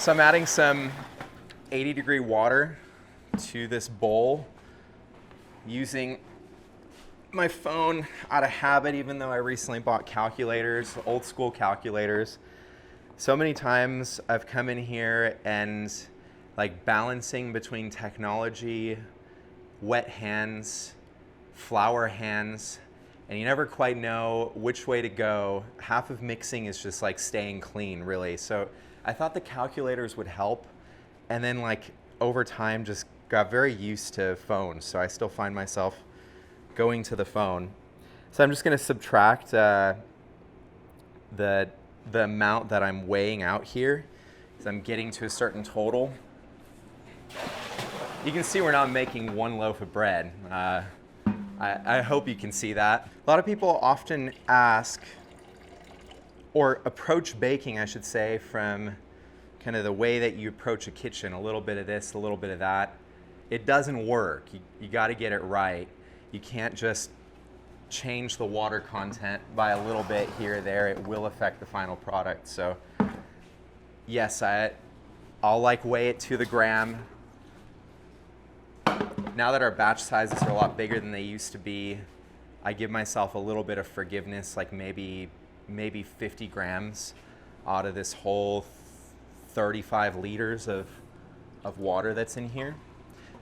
So I'm adding some 80-degree water to this bowl using my phone out of habit, even though I recently bought calculators, old school calculators. So many times I've come in here and like balancing between technology, wet hands, flour hands, and you never quite know which way to go. Half of mixing is just like staying clean, really. So I thought the calculators would help, and then like over time just got very used to phones, so I still find myself going to the phone. So I'm just going to subtract the amount that I'm weighing out here, because I'm getting to a certain total. You can see we're not making one loaf of bread. I hope you can see that. A lot of people often ask, or approach baking, I should say, from kind of the way that you approach a kitchen, a little bit of this, a little bit of that. It doesn't work. You got to get it right. You can't just change the water content by a little bit here or there. It will affect the final product. So yes, I'll like weigh it to the gram. Now that our batch sizes are a lot bigger than they used to be, I give myself a little bit of forgiveness, like maybe 50 grams out of this whole 35 liters of water that's in here.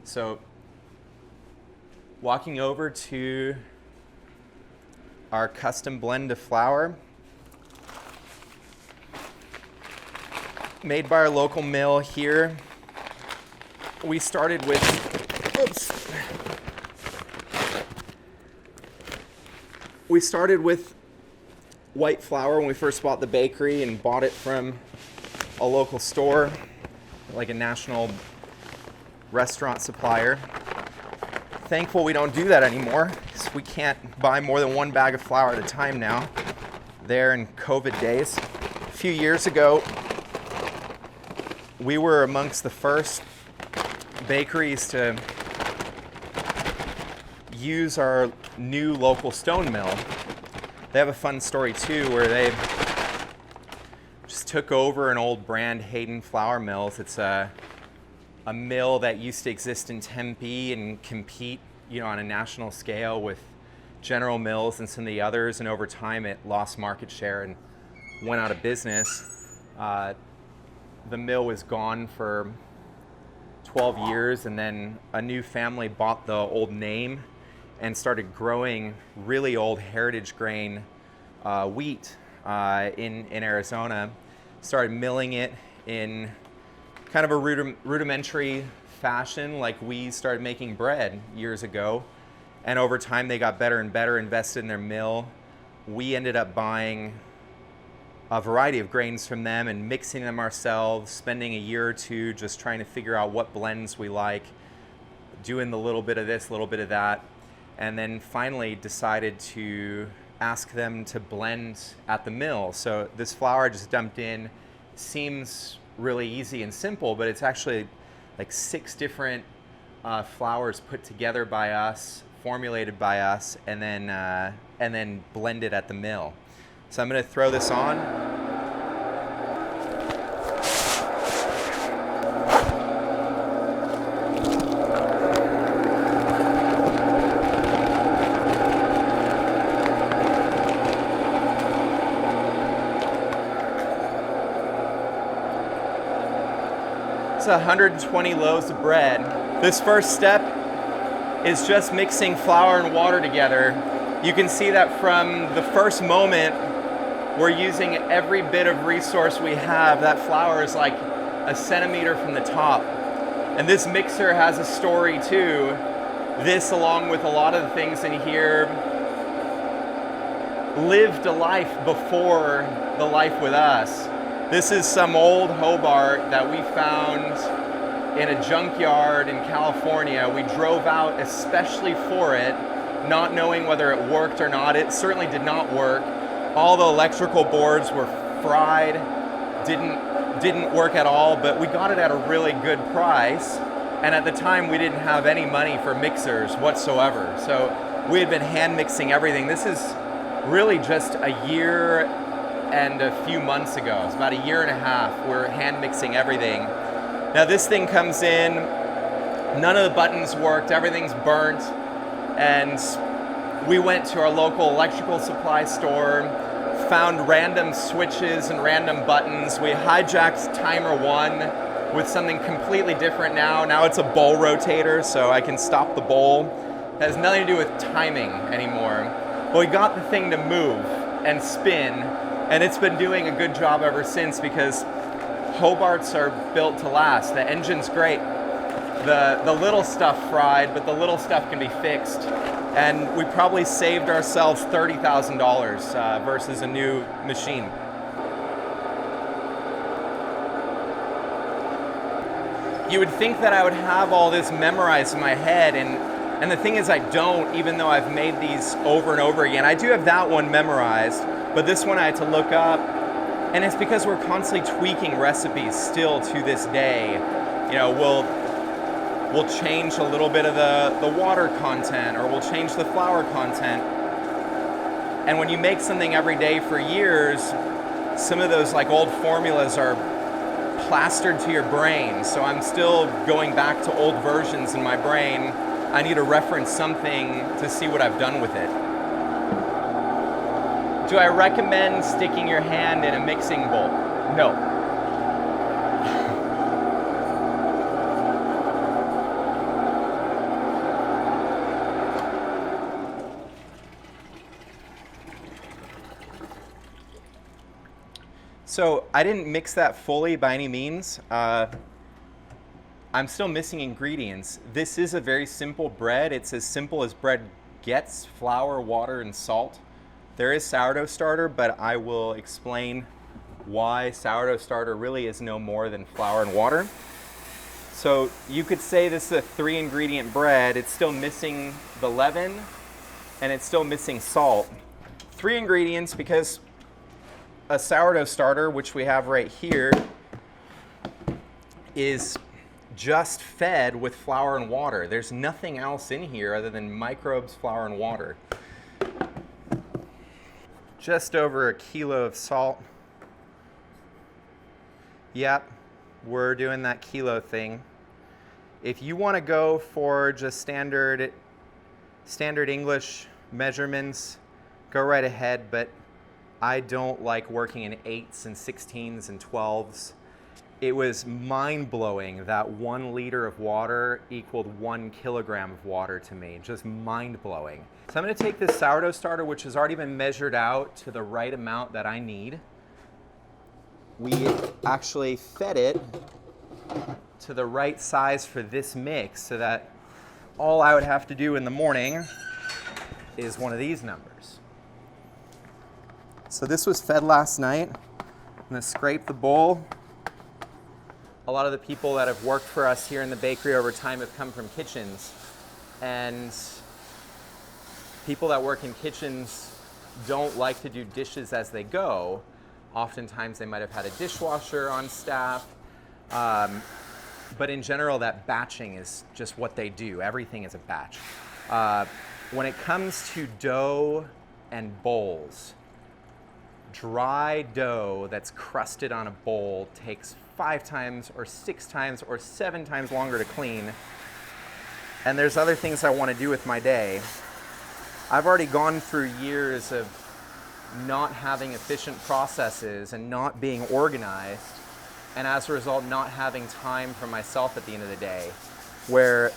So walking over to our custom blend of flour, made by our local mill here. We started with, we started with white flour when we first bought the bakery and bought it from a local store, like a national restaurant supplier. Thankful we don't do that anymore, because we can't buy more than one bag of flour at a time now. There in COVID days. A few years ago, we were amongst the first bakeries to use our new local stone mill. They have a fun story too, where they just took over an old brand, Hayden Flour Mills. It's a mill that used to exist in Tempe and compete, on a national scale with General Mills and some of the others, and over time it lost market share and went out of business. The mill was gone for 12 years, and then a new family bought the old name and started growing really old heritage grain wheat in Arizona. Started milling it in kind of a rudimentary fashion, like we started making bread years ago. And over time they got better and better, invested in their mill. We ended up buying a variety of grains from them and mixing them ourselves, spending a year or two just trying to figure out what blends we like, doing the little bit of this, a little bit of that, and then finally decided to ask them to blend at the mill. So this flour I just dumped in seems really easy and simple, but it's actually like 6 different flours put together by us, formulated by us, and then blended at the mill. So I'm going to throw this on. It's 120 loaves of bread. This first step is just mixing flour and water together. You can see that from the first moment, we're using every bit of resource we have. That flour is like a centimeter from the top. And this mixer has a story too. This, along with a lot of the things in here, lived a life before the life with us. This is some old Hobart that we found in a junkyard in California. We drove out especially for it, not knowing whether it worked or not. It certainly did not work. All the electrical boards were fried, didn't work at all, but we got it at a really good price. And at the time we didn't have any money for mixers whatsoever. So we had been hand mixing everything. This is really just a year and a few months ago. It was about a year and a half. We're hand mixing everything. Now this thing comes in, none of the buttons worked, everything's burnt, and we went to our local electrical supply store, found random switches and random buttons. We hijacked timer 1 with something completely different now. Now it's a bowl rotator, so I can stop the bowl. It has nothing to do with timing anymore. But we got the thing to move and spin, and it's been doing a good job ever since because Hobarts are built to last. The engine's great. The little stuff fried, but the little stuff can be fixed. And we probably saved ourselves $30,000 versus a new machine. You would think that I would have all this memorized in my head, and the thing is I don't, even though I've made these over and over again. I do have that one memorized, but this one I had to look up, and it's because we're constantly tweaking recipes still to this day. You know, we'll change a little bit of the water content, or we'll change the flour content. And when you make something every day for years, some of those like old formulas are plastered to your brain. So I'm still going back to old versions in my brain. I need to reference something to see what I've done with it. Do I recommend sticking your hand in a mixing bowl? No. So I didn't mix that fully by any means. I'm still missing ingredients. This is a very simple bread. It's as simple as bread gets: flour, water, and salt. There is sourdough starter, but I will explain why sourdough starter really is no more than flour and water. So you could say this is a 3-ingredient bread. It's still missing the leaven, and it's still missing salt. 3 ingredients because a sourdough starter, which we have right here, is just fed with flour and water. There's nothing else in here other than microbes, flour, and water. Just over a kilo of salt. Yep, we're doing that kilo thing. If you want to go for just standard English measurements, go right ahead, but I don't like working in 8s and 16s and 12s. It was mind-blowing that 1 liter of water equaled 1 kilogram of water to me. Just mind-blowing. So I'm going to take this sourdough starter, which has already been measured out to the right amount that I need. We actually fed it to the right size for this mix, so that all I would have to do in the morning is one of these numbers. So this was fed last night. I'm going to scrape the bowl. A lot of the people that have worked for us here in the bakery over time have come from kitchens. And people that work in kitchens don't like to do dishes as they go. Oftentimes they might have had a dishwasher on staff. But in general, that batching is just what they do. Everything is a batch. When it comes to dough and bowls, dry dough that's crusted on a bowl takes 5 times or 6 times or 7 times longer to clean. And there's other things I want to do with my day. I've already gone through years of not having efficient processes and not being organized, and as a result not having time for myself at the end of the day, where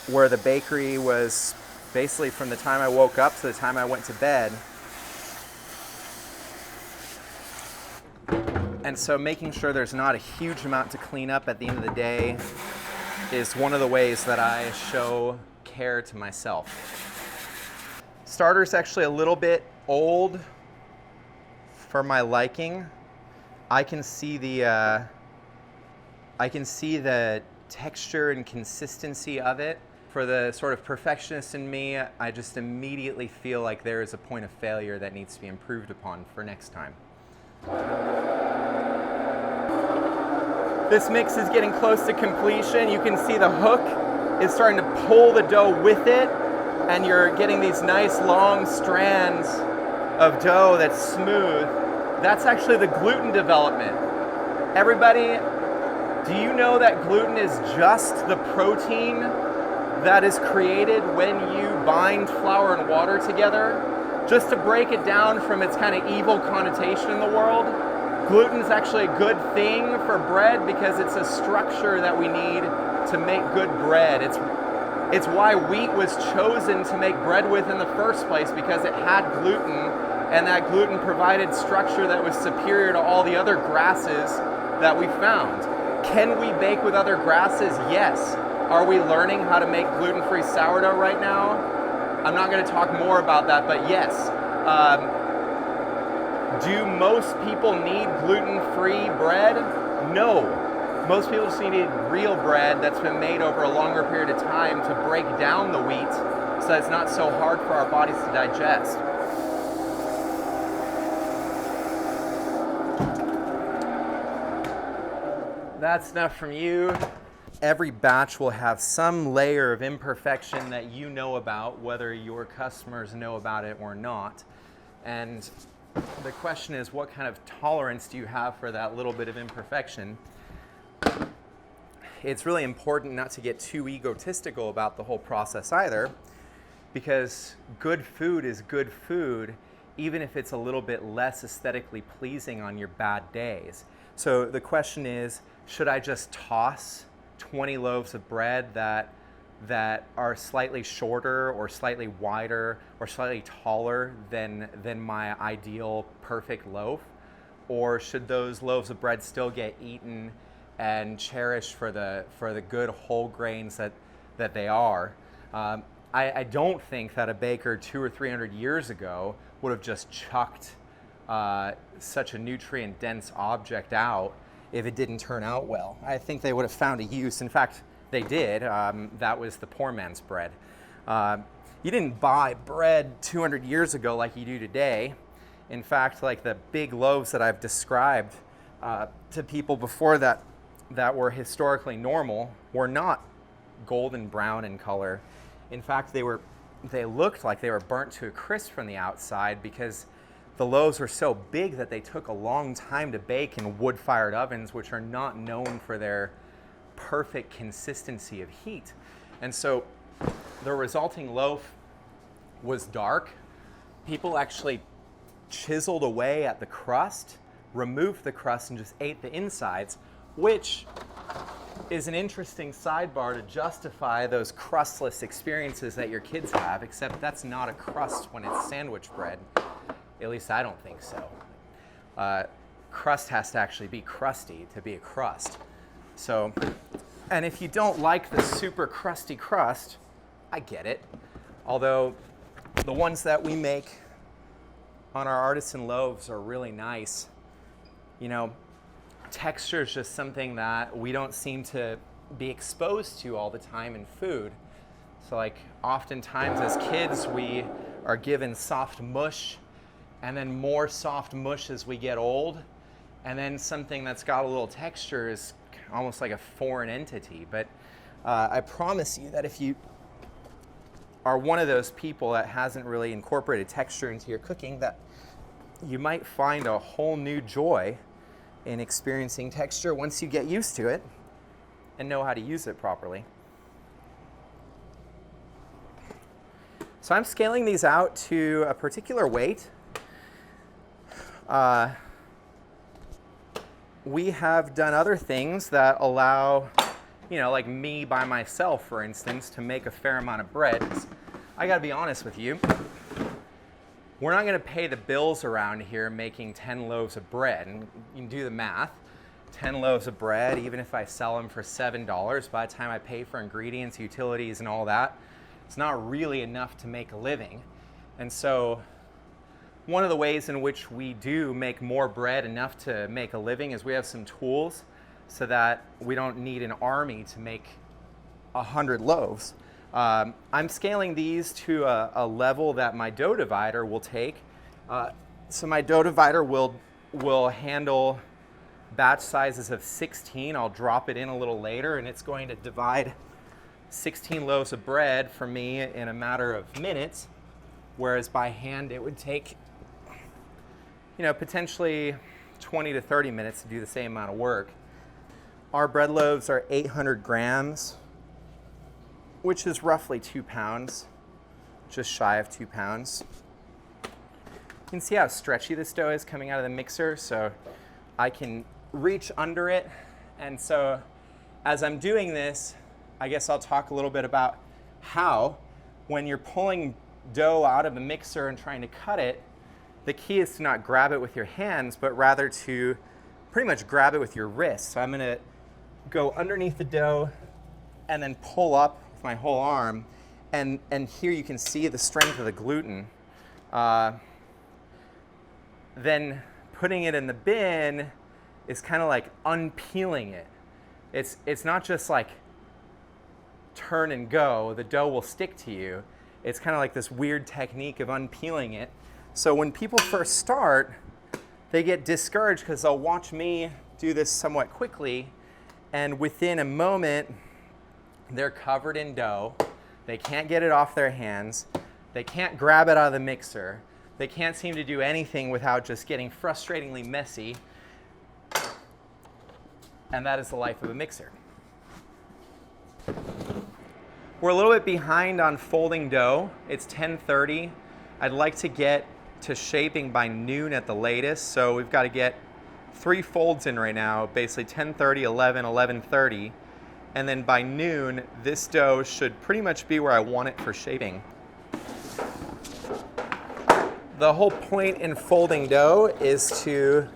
the bakery was basically from the time I woke up to the time I went to bed. And so making sure there's not a huge amount to clean up at the end of the day is one of the ways that I show care to myself. Starter's actually a little bit old for my liking. I can see the texture and consistency of it. For the sort of perfectionist in me, I just immediately feel like there is a point of failure that needs to be improved upon for next time. This mix is getting close to completion. You can see the hook is starting to pull the dough with it, and you're getting these nice long strands of dough that's smooth. That's actually the gluten development. Everybody, do you know that gluten is just the protein that is created when you bind flour and water together? Just to break it down from its kind of evil connotation in the world, gluten is actually a good thing for bread because it's a structure that we need to make good bread. It's why wheat was chosen to make bread with in the first place, because it had gluten, and that gluten provided structure that was superior to all the other grasses that we found. Can we bake with other grasses? Yes. Are we learning how to make gluten-free sourdough right now? I'm not going to talk more about that, but yes. Do most people need gluten-free bread? No. Most people just need real bread that's been made over a longer period of time to break down the wheat so that it's not so hard for our bodies to digest. That's enough from you. Every batch will have some layer of imperfection that you know about, whether your customers know about it or not. And the question is, what kind of tolerance do you have for that little bit of imperfection? It's really important not to get too egotistical about the whole process either, because good food is good food, even if it's a little bit less aesthetically pleasing on your bad days. So the question is, should I just toss 20 loaves of bread that are slightly shorter or slightly wider or slightly taller than my ideal perfect loaf? Or should those loaves of bread still get eaten and cherished for the good whole grains that they are? I don't think that a baker 200 or 300 years ago would have just chucked such a nutrient dense object out if it didn't turn out well. I think they would have found a use. In fact, they did. That was the poor man's bread. You didn't buy bread 200 years ago like you do today. In fact, like the big loaves that I've described to people before that were historically normal were not golden brown in color. In fact, they looked like they were burnt to a crisp from the outside because the loaves were so big that they took a long time to bake in wood-fired ovens, which are not known for their perfect consistency of heat. And so the resulting loaf was dark. People actually chiseled away at the crust, removed the crust, and just ate the insides, which is an interesting sidebar to justify those crustless experiences that your kids have, except that's not a crust when it's sandwich bread. At least I don't think so. Crust has to actually be crusty to be a crust. So, and if you don't like the super crusty crust, I get it. Although the ones that we make on our artisan loaves are really nice. You know, texture is just something that we don't seem to be exposed to all the time in food. So like oftentimes as kids we are given soft mush, and then more soft mush as we get old, and then something that's got a little texture is almost like a foreign entity. But I promise you that if you are one of those people that hasn't really incorporated texture into your cooking, that you might find a whole new joy in experiencing texture once you get used to it and know how to use it properly. So I'm scaling these out to a particular weight. We have done other things that allow, you know, like me by myself, for instance, to make a fair amount of bread. I gotta be honest with you, we're not gonna pay the bills around here making 10 loaves of bread. And you can do the math. 10 loaves of bread, even if I sell them for $7, by the time I pay for ingredients, utilities, and all that, it's not really enough to make a living. And so one of the ways in which we do make more bread enough to make a living is we have some tools so that we don't need an army to make 100 loaves. I'm scaling these to a level that my dough divider will take. So my dough divider will handle batch sizes of 16. I'll drop it in a little later, and it's going to divide 16 loaves of bread for me in a matter of minutes, whereas by hand it would take potentially 20 to 30 minutes to do the same amount of work. Our bread loaves are 800 grams, which is roughly 2 pounds, just shy of 2 pounds. You can see how stretchy this dough is coming out of the mixer, so I can reach under it. And so as I'm doing this, I guess I'll talk a little bit about how, when you're pulling dough out of a mixer and trying to cut it, the key is to not grab it with your hands, but rather to pretty much grab it with your wrist. So I'm gonna go underneath the dough and then pull up with my whole arm. And here you can see the strength of the gluten. Then putting it in the bin is kind of like unpeeling it. It's not just like turn and go, the dough will stick to you. It's kind of like this weird technique of unpeeling it. So when people first start, they get discouraged because they'll watch me do this somewhat quickly, and within a moment, they're covered in dough. They can't get it off their hands. They can't grab it out of the mixer. They can't seem to do anything without just getting frustratingly messy. And that is the life of a mixer. We're a little bit behind on folding dough. It's 10:30. I'd like to get to shaping by noon at the latest, so we've got to get 3 folds in right now, basically 10:30, 11, 11:30, and then by noon, this dough should pretty much be where I want it for shaping. The whole point in folding dough is to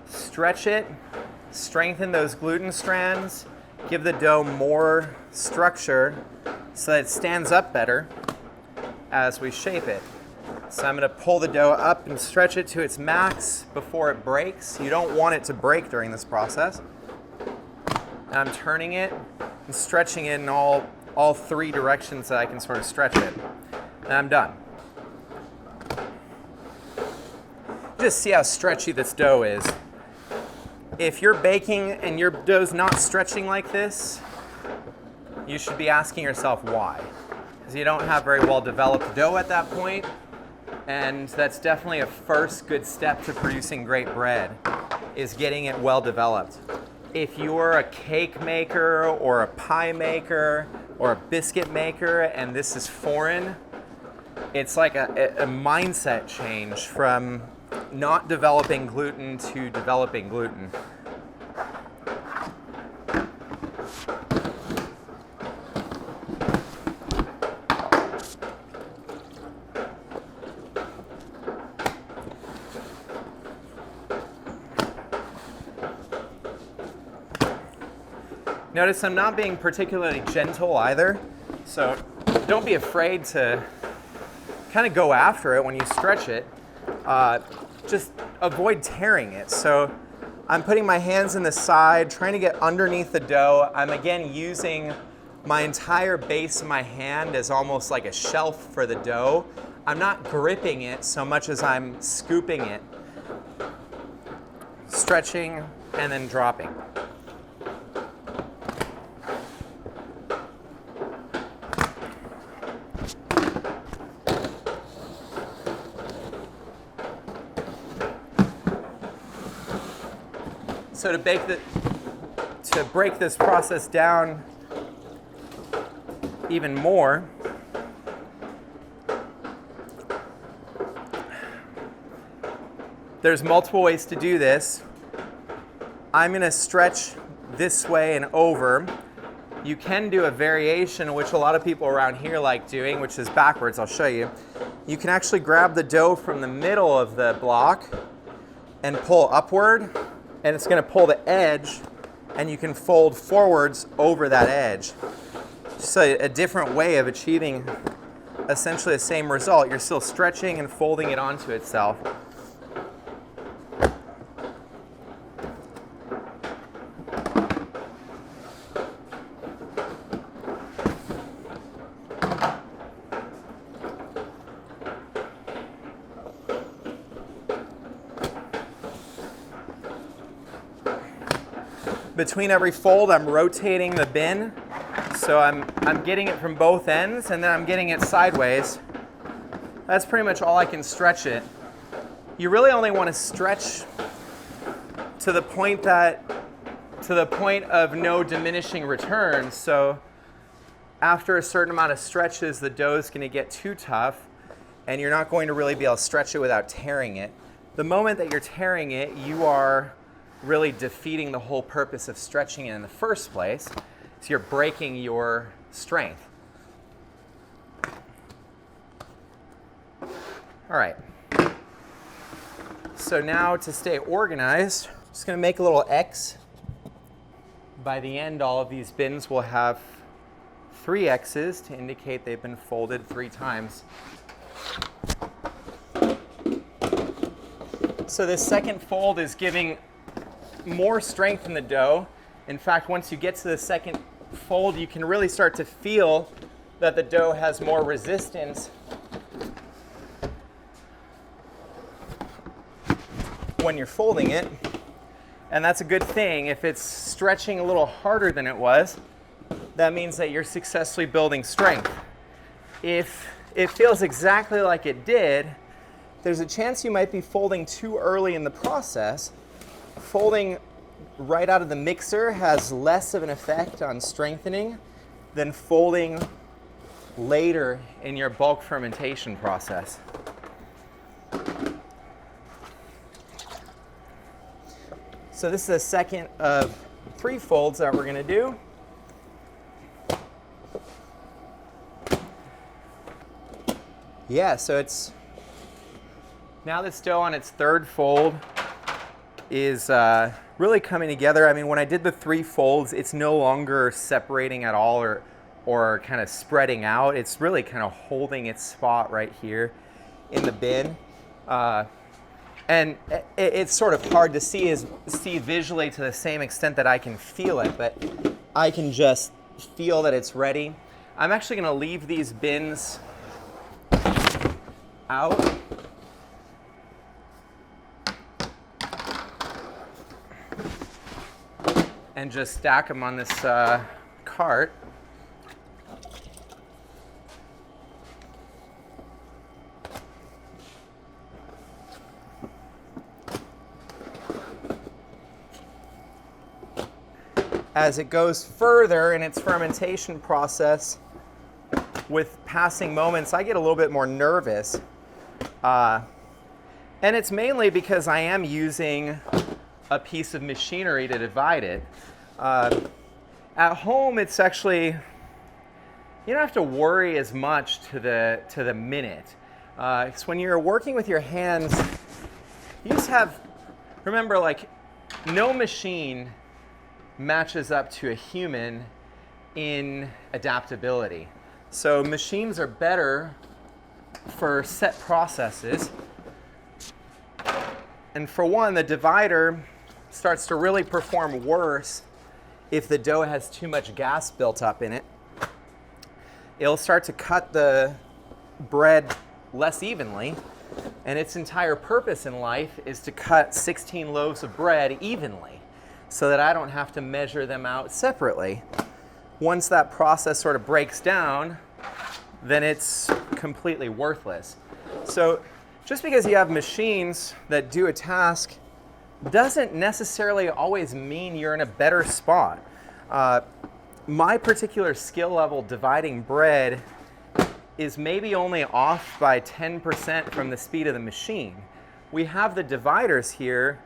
stretch it, strengthen those gluten strands, give the dough more structure so that it stands up better as we shape it. So I'm going to pull the dough up and stretch it to its max before it breaks. You don't want it to break during this process. And I'm turning it and stretching it in all 3 directions that I can sort of stretch it. And I'm done. Just see how stretchy this dough is. If you're baking and your dough's not stretching like this, you should be asking yourself why. Because you don't have very well developed dough at that point. And that's definitely a first good step to producing great bread, is getting it well developed. If you're a cake maker or a pie maker or a biscuit maker and this is foreign, it's like a mindset change from not developing gluten to developing gluten. Notice I'm not being particularly gentle either, so don't be afraid to kind of go after it when you stretch it. Just avoid tearing it. So I'm putting my hands in the side, trying to get underneath the dough. I'm again using my entire base of my hand as almost like a shelf for the dough. I'm not gripping it so much as I'm scooping it, stretching, and then dropping. So to break this process down even more, there's multiple ways to do this. I'm going to stretch this way and over. You can do a variation, which a lot of people around here like doing, which is backwards. I'll show you. You can actually grab the dough from the middle of the block and pull upward, and it's going to pull the edge, and you can fold forwards over that edge. Just a different way of achieving essentially the same result. You're still stretching and folding it onto itself. Between every fold, I'm rotating the bin, so I'm getting it from both ends, and then I'm getting it sideways. That's pretty much all I can stretch it. you really only want to stretch to the point of no diminishing returns. So after a certain amount of stretches, the dough is going to get too tough, and you're not going to really be able to stretch it without tearing it. The moment that you're tearing it, you are really defeating the whole purpose of stretching it in the first place. So you're breaking your strength. All right. So now to stay organized, I'm just going to make a little X. By the end, all of these bins will have 3 X's to indicate they've been folded 3 times. So this second fold is giving more strength in the dough. In fact, once you get to the second fold, you can really start to feel that the dough has more resistance when you're folding it. And that's a good thing. If it's stretching a little harder than it was, that means that you're successfully building strength. If it feels exactly like it did, there's a chance you might be folding too early in the process. Folding right out of the mixer has less of an effect on strengthening than folding later in your bulk fermentation process. So this is the second of 3 folds that we're going to do. Yeah, so it's now this dough on its 3rd fold is really coming together. I mean, when I did the 3 folds, it's no longer separating at all or kind of spreading out. It's really kind of holding its spot right here in the bin. And it's sort of hard to see visually to the same extent that I can feel it, but I can just feel that it's ready. I'm actually going to leave these bins out. And just stack them on this cart. As it goes further in its fermentation process, with passing moments, I get a little bit more nervous. And it's mainly because I am using a piece of machinery to divide it. At home, it's actually, you don't have to worry as much to the minute. Because when you're working with your hands, you just have, remember, like, no machine matches up to a human in adaptability. So machines are better for set processes. And for one, the divider starts to really perform worse if the dough has too much gas built up in it. It'll start to cut the bread less evenly, and its entire purpose in life is to cut 16 loaves of bread evenly so that I don't have to measure them out separately. Once that process sort of breaks down, then it's completely worthless. So just because you have machines that do a task doesn't necessarily always mean you're in a better spot. My particular skill level dividing bread is maybe only off by 10% from the speed of the machine. We have the dividers here,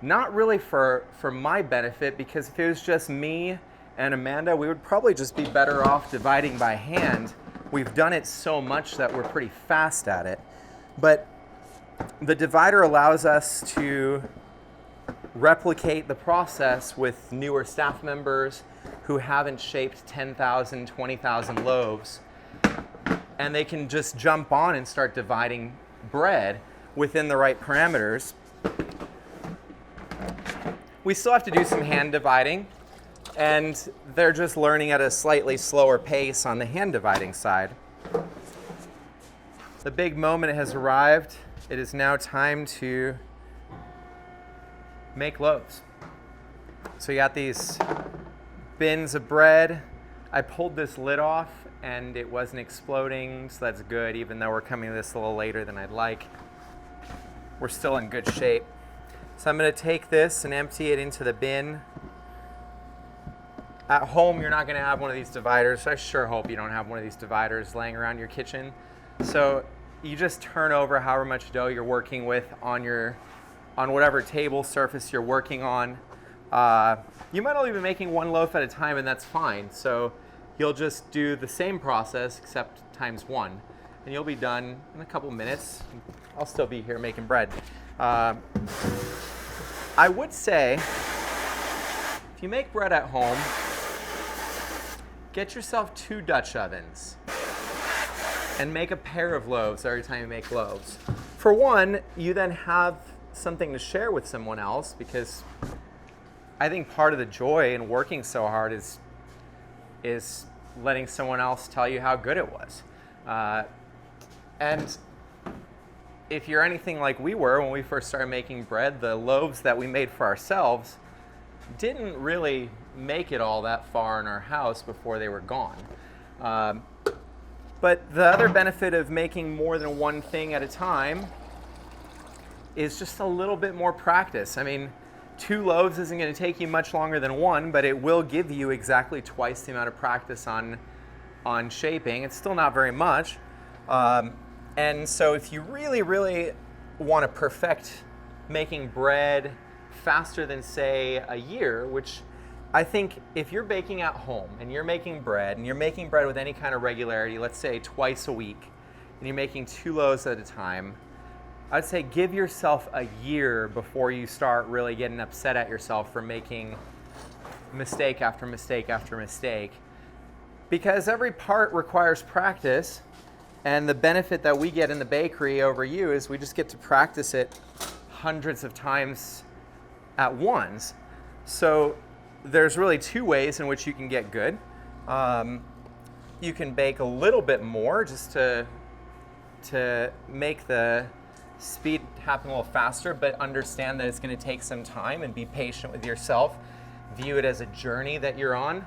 not really for my benefit, because if it was just me and Amanda, we would probably just be better off dividing by hand. We've done it so much that we're pretty fast at it. But the divider allows us to replicate the process with newer staff members who haven't shaped 10,000, 20,000 loaves. And they can just jump on and start dividing bread within the right parameters. We still have to do some hand dividing, and they're just learning at a slightly slower pace on the hand dividing side. The big moment has arrived. It is now time to make loaves. So you got these bins of bread. I pulled this lid off and it wasn't exploding, so that's good, even though we're coming to this a little later than I'd like. we're still in good shape. So I'm going to take this and empty it into the bin. At home, you're not going to have one of these dividers. I sure hope you don't have one of these dividers laying around your kitchen. So you just turn over however much dough you're working with on whatever table surface you're working on. You might only be making one loaf at a time, and that's fine. So you'll just do the same process except times 1, and you'll be done in a couple minutes. I'll still be here making bread. I would say, if you make bread at home, get yourself 2 Dutch ovens and make a pair of loaves every time you make loaves. For one, you then have something to share with someone else, because I think part of the joy in working so hard is letting someone else tell you how good it was. And if you're anything like we were when we first started making bread, the loaves that we made for ourselves didn't really make it all that far in our house before they were gone. But the other benefit of making more than one thing at a time is just a little bit more practice. I mean, 2 loaves isn't going to take you much longer than 1, but it will give you exactly twice the amount of practice on shaping. It's still not very much. And so if you really, really want to perfect making bread faster than, say, a year, which I think if you're baking at home and you're making bread, and you're making bread with any kind of regularity, let's say twice a week, and you're making 2 loaves at a time, I'd say give yourself a year before you start really getting upset at yourself for making mistake after mistake after mistake. Because every part requires practice, and the benefit that we get in the bakery over you is we just get to practice it hundreds of times at once. So there's really 2 ways in which you can get good. You can bake a little bit more just to make the speed happen a little faster, but understand that it's going to take some time, and be patient with yourself. View it as a journey that you're on,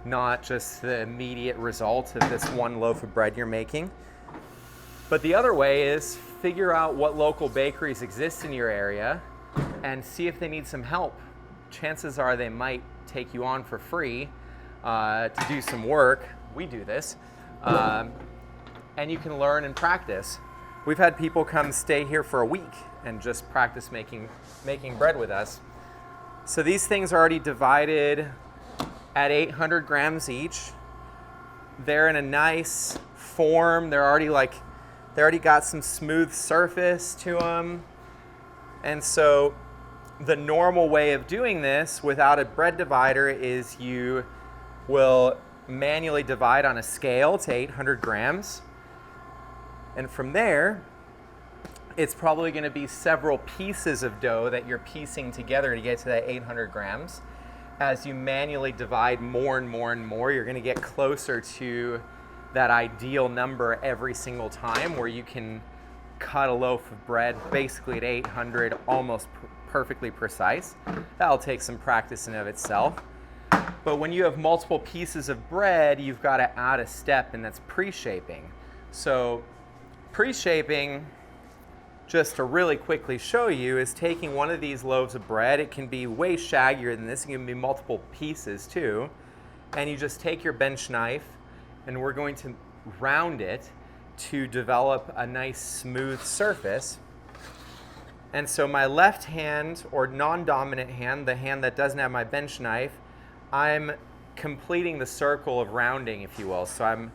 not just the immediate result of this one loaf of bread you're making. But the other way is figure out what local bakeries exist in your area and see if they need some help. Chances are they might take you on for free to do some work. We do this. And you can learn and practice. We've had people come stay here for a week and just practice making bread with us. So these things are already divided at 800 grams each. They're in a nice form. They already got some smooth surface to them. And so the normal way of doing this without a bread divider is you will manually divide on a scale to 800 grams. And from there, it's probably going to be several pieces of dough that you're piecing together to get to that 800 grams. As you manually divide more and more and more, you're going to get closer to that ideal number every single time, where you can cut a loaf of bread basically at 800, almost perfectly precise. That'll take some practice in and of itself. But when you have multiple pieces of bread, you've got to add a step, and that's pre-shaping. So pre-shaping, just to really quickly show you, is taking one of these loaves of bread. It can be way shaggier than this. It can be multiple pieces too. And you just take your bench knife, and we're going to round it to develop a nice smooth surface. And so my left hand, or non-dominant hand, the hand that doesn't have my bench knife, I'm completing the circle of rounding, if you will. So I'm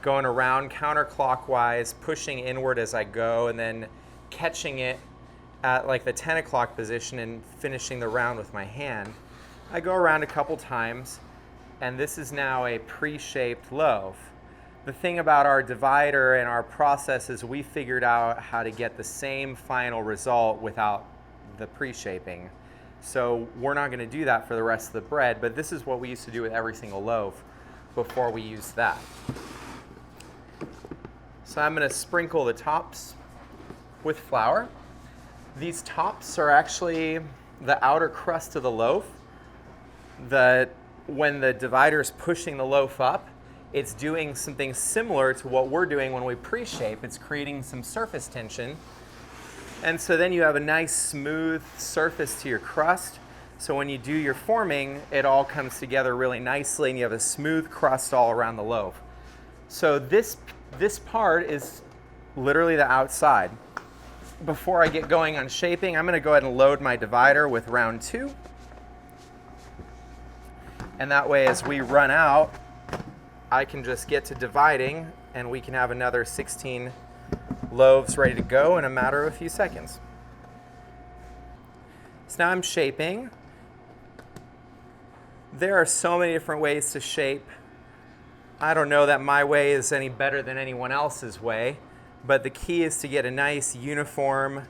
going around counterclockwise, pushing inward as I go, and then catching it at like the 10 o'clock position and finishing the round with my hand. I go around a couple times, and this is now a pre-shaped loaf. The thing about our divider and our process is we figured out how to get the same final result without the pre-shaping. So we're not going to do that for the rest of the bread, but this is what we used to do with every single loaf before we used that. So I'm going to sprinkle the tops with flour. These tops are actually the outer crust of the loaf. When the divider is pushing the loaf up, it's doing something similar to what we're doing when we pre-shape. It's creating some surface tension. And so then you have a nice smooth surface to your crust. So when you do your forming, it all comes together really nicely and you have a smooth crust all around the loaf. So this part is literally the outside. Before I get going on shaping, I'm going to go ahead and load my divider with round 2. And that way as we run out, I can just get to dividing and we can have another 16 loaves ready to go in a matter of a few seconds. So now I'm shaping. There are so many different ways to shape. I don't know that my way is any better than anyone else's way, but the key is to get a nice uniform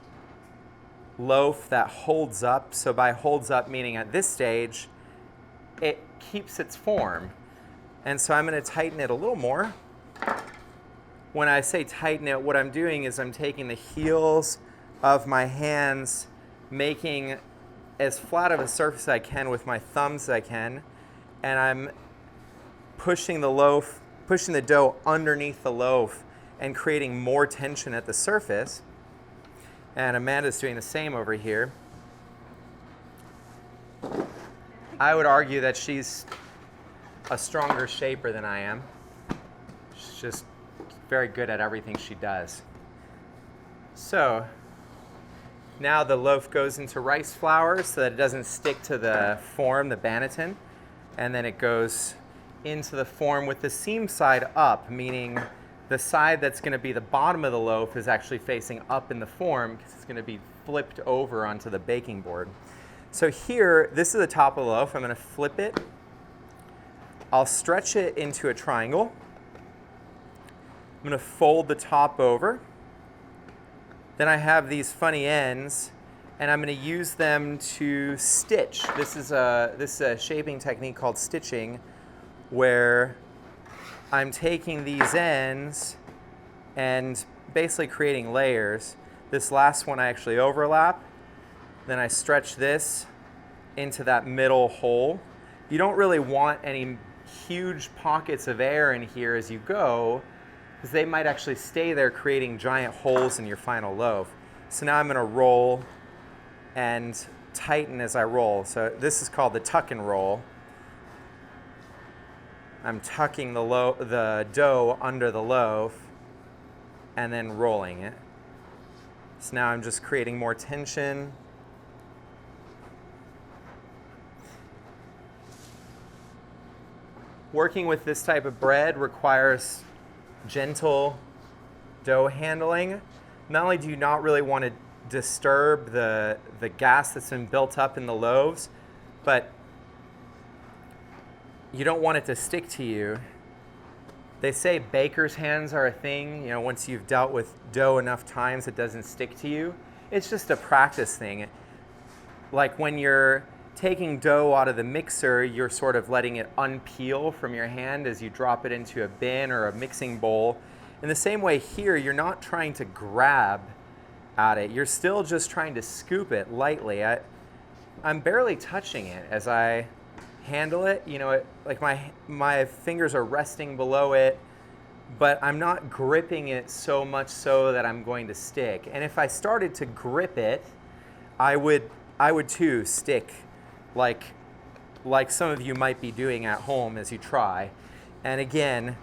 loaf that holds up. So by holds up, meaning at this stage, it keeps its form. And so I'm going to tighten it a little more. When I say tighten it, what I'm doing is I'm taking the heels of my hands, making as flat of a surface as I can with my thumbs as I can, and I'm pushing the dough underneath the loaf and creating more tension at the surface. And Amanda's doing the same over here. I would argue that she's a stronger shaper than I am. She's just very good at everything she does. So now the loaf goes into rice flour so that it doesn't stick to the form, the banneton, and then it goes into the form with the seam side up, meaning the side that's going to be the bottom of the loaf is actually facing up in the form because it's going to be flipped over onto the baking board. So here, this is the top of the loaf. I'm going to flip it. I'll stretch it into a triangle. I'm going to fold the top over. Then I have these funny ends, and I'm going to use them to stitch. This is a shaping technique called stitching, where I'm taking these ends and basically creating layers. This last one I actually overlap. Then I stretch this into that middle hole. You don't really want any huge pockets of air in here as you go, because they might actually stay there creating giant holes in your final loaf. So now I'm going to roll and tighten as I roll. So this is called the tuck and roll. I'm tucking the dough under the loaf and then rolling it. So now I'm just creating more tension. Working with this type of bread requires gentle dough handling. Not only do you not really want to disturb the gas that's been built up in the loaves, but you don't want it to stick to you. They say baker's hands are a thing. You know, once you've dealt with dough enough times, it doesn't stick to you. It's just a practice thing. Like when you're taking dough out of the mixer, you're sort of letting it unpeel from your hand as you drop it into a bin or a mixing bowl. In the same way here, you're not trying to grab at it. You're still just trying to scoop it lightly. I'm barely touching it as I handle it. You know, like my fingers are resting below it, but I'm not gripping it so much so that I'm going to stick. And if I started to grip it, I would too stick, like some of you might be doing at home as you try. And again,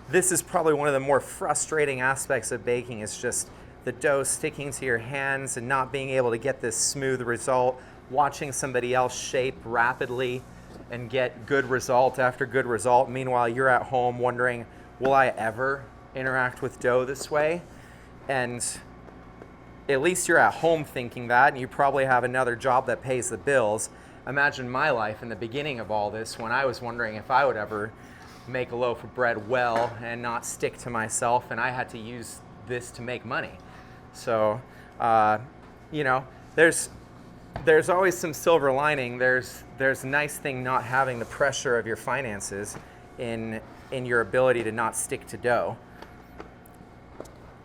this is probably one of the more frustrating aspects of baking, is just the dough sticking to your hands and not being able to get this smooth result, watching somebody else shape rapidly and get good result after good result. Meanwhile, you're at home wondering, will I ever interact with dough this way? And at least you're at home thinking that, and you probably have another job that pays the bills. Imagine my life in the beginning of all this, when I was wondering if I would ever make a loaf of bread well and not stick to myself, and I had to use this to make money. So, you know, there's always some silver lining. There's a nice thing not having the pressure of your finances in your ability to not stick to dough.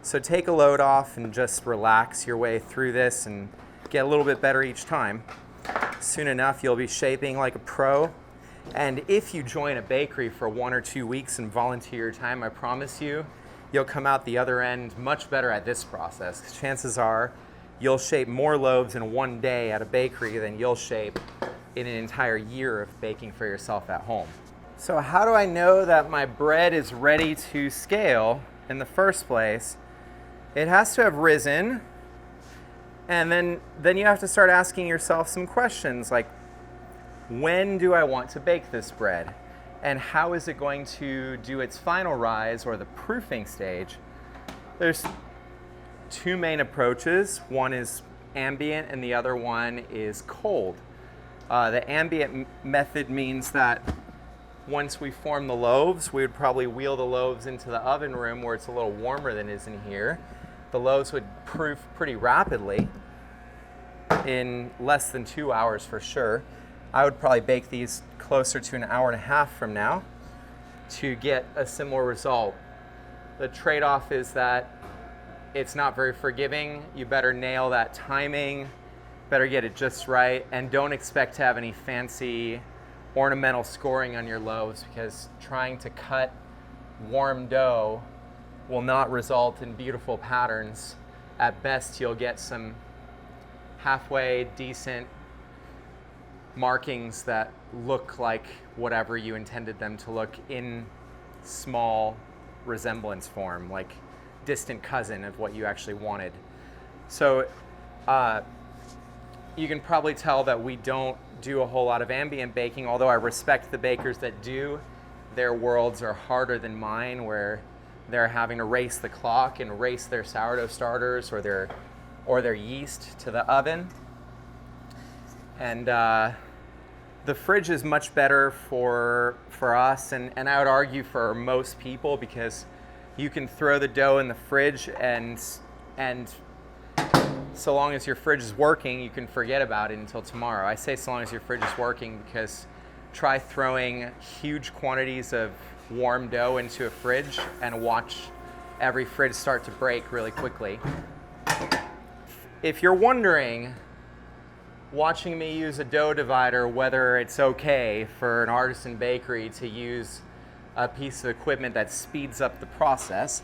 So take a load off and just relax your way through this and get a little bit better each time. Soon enough, you'll be shaping like a pro. And if you join a bakery for 1 or 2 weeks and volunteer your time, I promise you, you'll come out the other end much better at this process. 'Cause chances are you'll shape more loaves in one day at a bakery than you'll shape in an entire year of baking for yourself at home. So how do I know that my bread is ready to scale in the first place? It has to have risen, and then you have to start asking yourself some questions like, when do I want to bake this bread? And how is it going to do its final rise, or the proofing stage? There's two main approaches. One is ambient and the other one is cold. The ambient method means that once we form the loaves, we would probably wheel the loaves into the oven room where it's a little warmer than it is in here. The loaves would proof pretty rapidly, in less than 2 hours for sure. I would probably bake these closer to an hour and a half from now to get a similar result. The trade-off is that it's not very forgiving. You better nail that timing, better get it just right, and don't expect to have any fancy ornamental scoring on your loaves, because trying to cut warm dough will not result in beautiful patterns. At best, you'll get some halfway decent markings that look like whatever you intended them to look in small resemblance form, like distant cousin of what you actually wanted. So you can probably tell that we don't do a whole lot of ambient baking, although I respect the bakers that do. Their worlds are harder than mine, where they're having to race the clock and race their sourdough starters or their yeast to the oven. And the fridge is much better for us, and I would argue for most people, because you can throw the dough in the fridge and so long as your fridge is working, you can forget about it until tomorrow. I say so long as your fridge is working because try throwing huge quantities of warm dough into a fridge and watch every fridge start to break really quickly. If you're wondering, watching me use a dough divider, whether it's okay for an artisan bakery to use a piece of equipment that speeds up the process,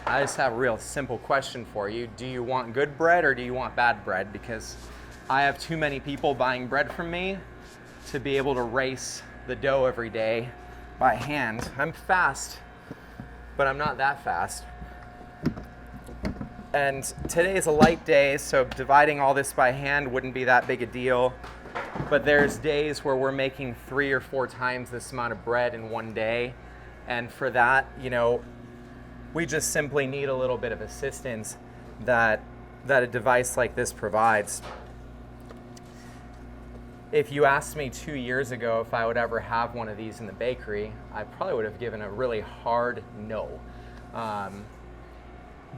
I just have a real simple question for you. Do you want good bread or do you want bad bread? Because I have too many people buying bread from me to be able to race the dough every day by hand. I'm fast, but I'm not that fast. And today is a light day, so dividing all this by hand wouldn't be that big a deal. But there's days where we're making 3 or 4 times this amount of bread in one day. And for that, we just simply need a little bit of assistance that a device like this provides. If you asked me 2 years ago if I would ever have one of these in the bakery, I probably would have given a really hard no.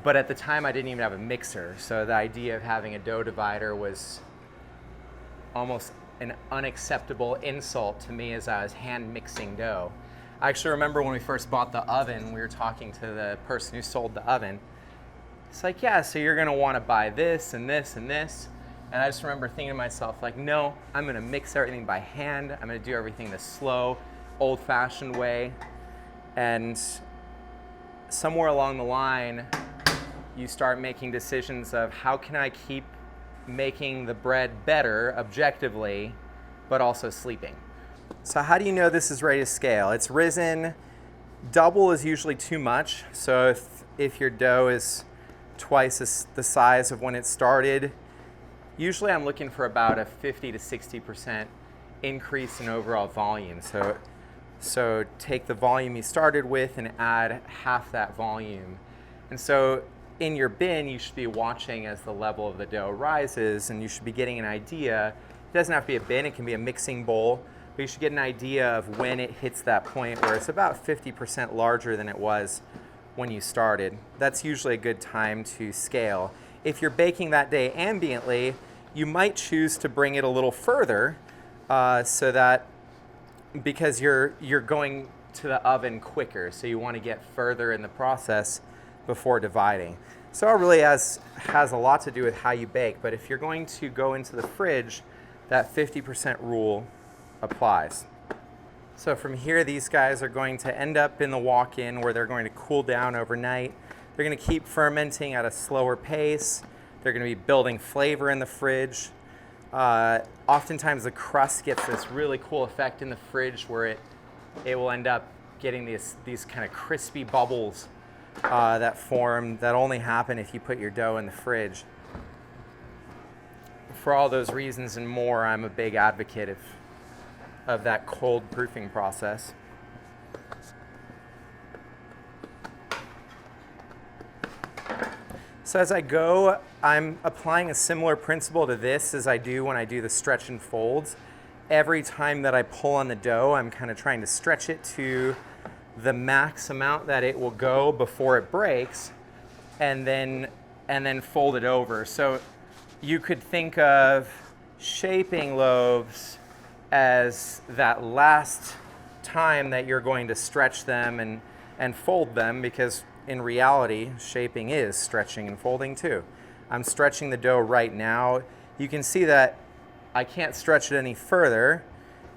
But at the time, I didn't even have a mixer, so the idea of having a dough divider was almost an unacceptable insult to me as I was hand mixing dough. I actually remember when we first bought the oven, we were talking to the person who sold the oven. It's like, yeah, so you're gonna wanna buy this and this and this. And I just remember thinking to myself, like, no, I'm gonna mix everything by hand. I'm gonna do everything the slow, old-fashioned way. And somewhere along the line, you start making decisions of how can I keep making the bread better objectively, but also sleeping. So how do you know this is ready to scale? It's risen. Double is usually too much. So if your dough is twice the size of when it started, usually I'm looking for about a 50 to 60% increase in overall volume. So take the volume you started with and add half that volume. And so in your bin, you should be watching as the level of the dough rises, and you should be getting an idea. It doesn't have to be a bin, it can be a mixing bowl, but you should get an idea of when it hits that point where it's about 50% larger than it was when you started. That's usually a good time to scale. If you're baking that day ambiently, you might choose to bring it a little further so that because you're going to the oven quicker, so you want to get further in the process before dividing. So it really has a lot to do with how you bake, but if you're going to go into the fridge, that 50% rule applies. So from here, these guys are going to end up in the walk-in where they're going to cool down overnight. They're going to keep fermenting at a slower pace. They're going to be building flavor in the fridge. Oftentimes the crust gets this really cool effect in the fridge where it will end up getting these kind of crispy bubbles that form that only happen if you put your dough in the fridge. For all those reasons and more, I'm a big advocate of that cold proofing process. So as I go, I'm applying a similar principle to this as I do when I do the stretch and folds. Every time that I pull on the dough, I'm kind of trying to stretch it to the max amount that it will go before it breaks, and then fold it over. So you could think of shaping loaves as that last time that you're going to stretch them and fold them, because in reality, shaping is stretching and folding too. I'm stretching the dough right now. You can see that I can't stretch it any further.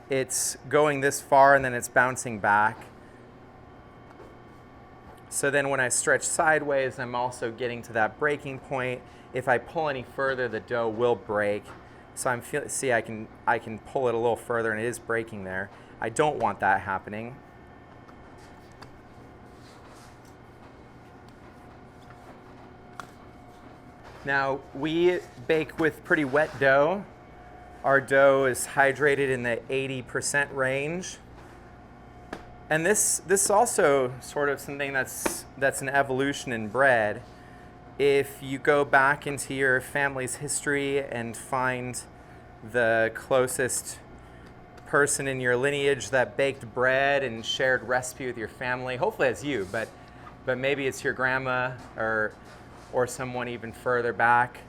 It's going this far and then it's bouncing back. So then when I stretch sideways, I'm also getting to that breaking point. If I pull any further, the dough will break. So I can pull it a little further and it is breaking there. I don't want that happening. Now, we bake with pretty wet dough. Our dough is hydrated in the 80% range. And this also sort of something that's an evolution in bread. If you go back into your family's history and find the closest person in your lineage that baked bread and shared recipe with your family, hopefully it's you, but maybe it's your grandma or someone even further back,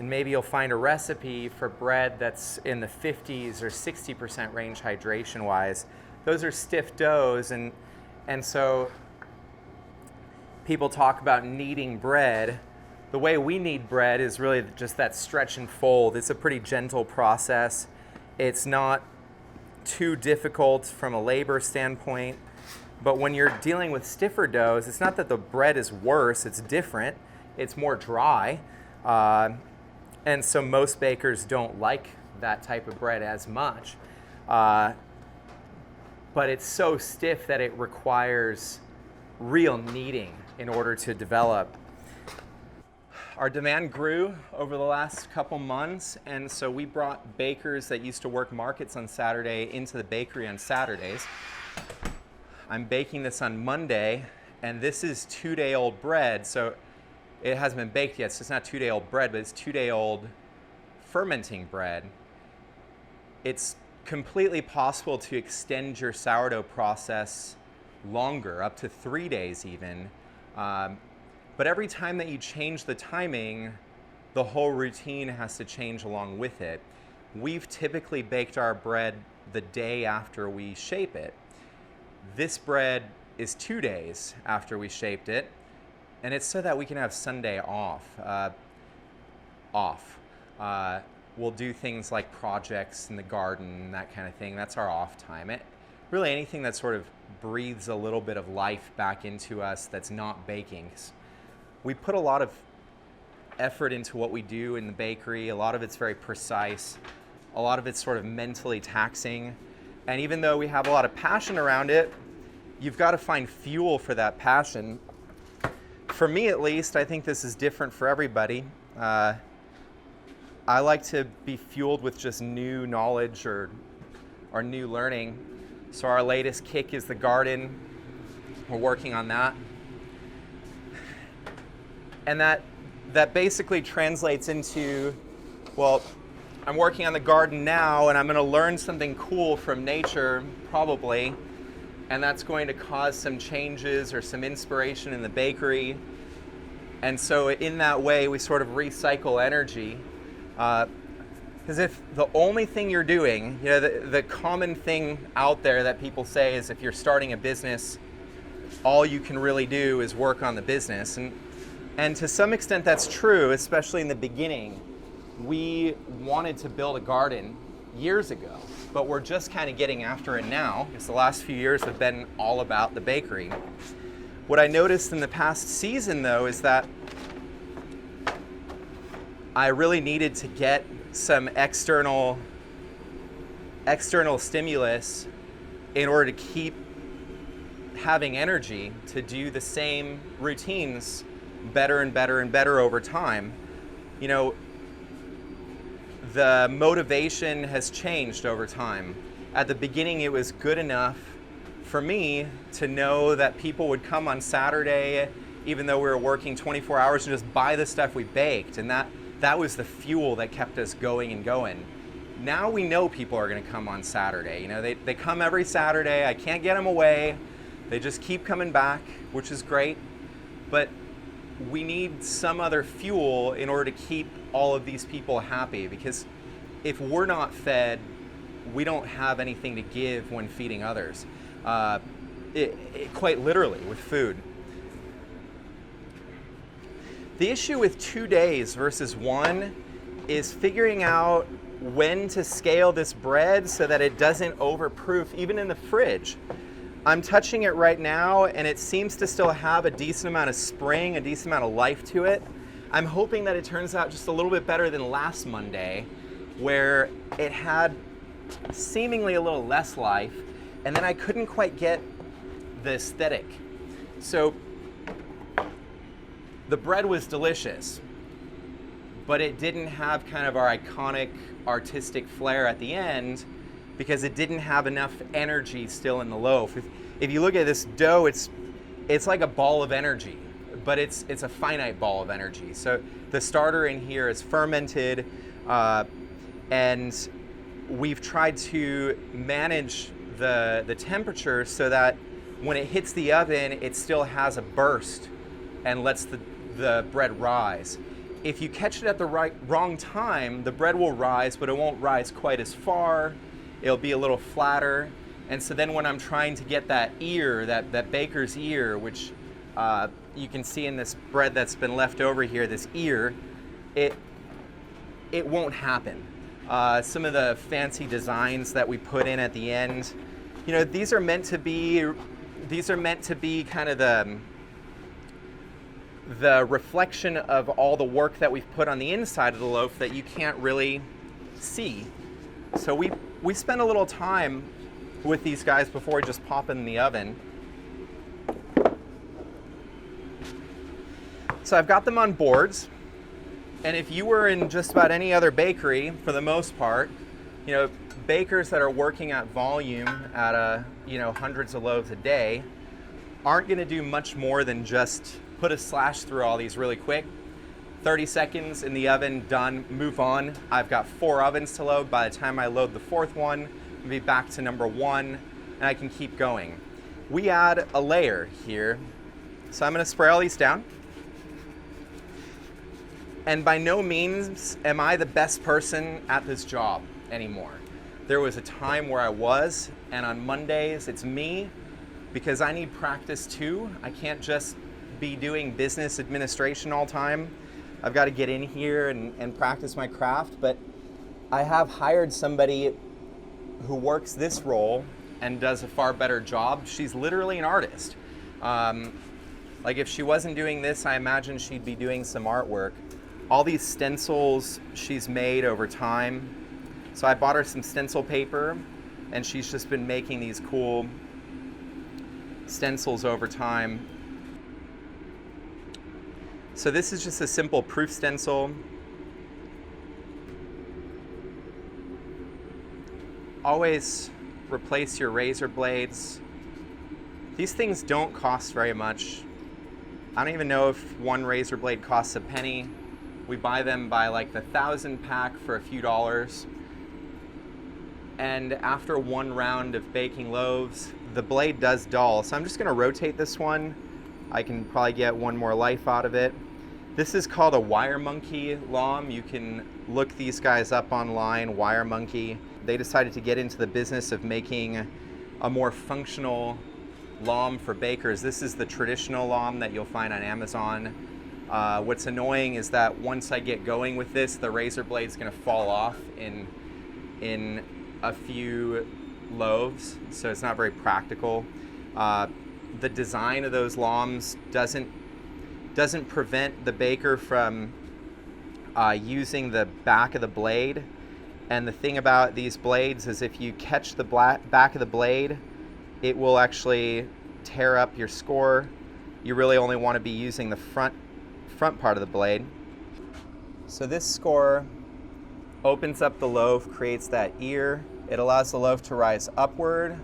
and maybe you'll find a recipe for bread that's in the 50s or 60% range hydration-wise. Those are stiff doughs, and so people talk about kneading bread. The way we knead bread is really just that stretch and fold. It's a pretty gentle process. It's not too difficult from a labor standpoint, but when you're dealing with stiffer doughs, it's not that the bread is worse, it's different. It's more dry, and so most bakers don't like that type of bread as much. But it's so stiff that it requires real kneading in order to develop. Our demand grew over the last couple months, and so we brought bakers that used to work markets on Saturday into the bakery on Saturdays. I'm baking this on Monday, and this is 2-day-old bread, so it hasn't been baked yet, so it's not 2-day-old bread, but it's 2-day-old fermenting bread. It's completely possible to extend your sourdough process longer, up to 3 days even. But every time that you change the timing, the whole routine has to change along with it. We've typically baked our bread the day after we shape it. This bread is 2 days after we shaped it. And it's so that we can have Sunday off. We'll do things like projects in the garden, that kind of thing. That's our off time. Really anything that sort of breathes a little bit of life back into us that's not baking. We put a lot of effort into what we do in the bakery. A lot of it's very precise. A lot of it's sort of mentally taxing. And even though we have a lot of passion around it, you've got to find fuel for that passion. For me, at least, I think this is different for everybody. I like to be fueled with just new knowledge or new learning. So our latest kick is the garden. We're working on that. And that basically translates into, well, I'm working on the garden now, and I'm going to learn something cool from nature, probably. And that's going to cause some changes or some inspiration in the bakery. And so in that way, we sort of recycle energy. Because if the only thing you're doing, the common thing out there that people say is if you're starting a business, all you can really do is work on the business. And to some extent that's true, especially in the beginning. We wanted to build a garden years ago, but we're just kind of getting after it now, because the last few years have been all about the bakery. What I noticed in the past season, though, is that I really needed to get some external stimulus in order to keep having energy to do the same routines better and better and better over time. You know, the motivation has changed over time. At the beginning, it was good enough for me to know that people would come on Saturday, even though we were working 24 hours, and just buy the stuff we baked. And that was the fuel that kept us going and going. Now we know people are going to come on Saturday. You know, they come every Saturday. I can't get them away. They just keep coming back, which is great. But we need some other fuel in order to keep all of these people happy, because if we're not fed, we don't have anything to give when feeding others. Quite literally with food. The issue with 2 days versus 1 is figuring out when to scale this bread so that it doesn't overproof, even in the fridge. I'm touching it right now and it seems to still have a decent amount of spring, a decent amount of life to it. I'm hoping that it turns out just a little bit better than last Monday, where it had seemingly a little less life, and then I couldn't quite get the aesthetic. So the bread was delicious, but it didn't have kind of our iconic artistic flair at the end because it didn't have enough energy still in the loaf. If you look at this dough, it's like a ball of energy, but it's a finite ball of energy. So the starter in here is fermented, and we've tried to manage the temperature so that when it hits the oven, it still has a burst and lets the bread rise. If you catch it at the wrong time, the bread will rise, but it won't rise quite as far. It'll be a little flatter. And so then when I'm trying to get that ear, that baker's ear, which you can see in this bread that's been left over here, this ear, it won't happen. Some of the fancy designs that we put in at the end, you know, these are meant to be kind of the reflection of all the work that we've put on the inside of the loaf that you can't really see. So we spend a little time with these guys before we just pop in the oven. So I've got them on boards, and if you were in just about any other bakery, for the most part, you know, bakers that are working at volume at hundreds of loaves a day aren't going to do much more than just put a slash through all these really quick. 30 seconds in the oven, done, move on. I've got 4 ovens to load. By the time I load the 4th one, I'll be back to number 1, and I can keep going. We add a layer here. So I'm going to spray all these down. And by no means am I the best person at this job anymore. There was a time where I was, and on Mondays it's me, because I need practice too. I can't just be doing business administration all the time. I've got to get in here and practice my craft, but I have hired somebody who works this role and does a far better job. She's literally an artist. Like if she wasn't doing this, I imagine she'd be doing some artwork. All these stencils she's made over time. So I bought her some stencil paper, and she's just been making these cool stencils over time. So this is just a simple proof stencil. Always replace your razor blades. These things don't cost very much. I don't even know if one razor blade costs a penny. We buy them by like the 1,000 pack for a few dollars. And after one round of baking loaves, the blade does dull. So I'm just gonna rotate this one. I can probably get one more life out of it. This is called a Wire Monkey laum. You can look these guys up online, Wire Monkey. They decided to get into the business of making a more functional laum for bakers. This is the traditional laum that you'll find on Amazon. What's annoying is that once I get going with this, the razor blade's gonna fall off in a few loaves, so it's not very practical. The design of those laums doesn't prevent the baker from using the back of the blade. And the thing about these blades is if you catch the back of the blade, it will actually tear up your score. You really only want to be using the front part of the blade. So this score opens up the loaf, creates that ear. It allows the loaf to rise upward.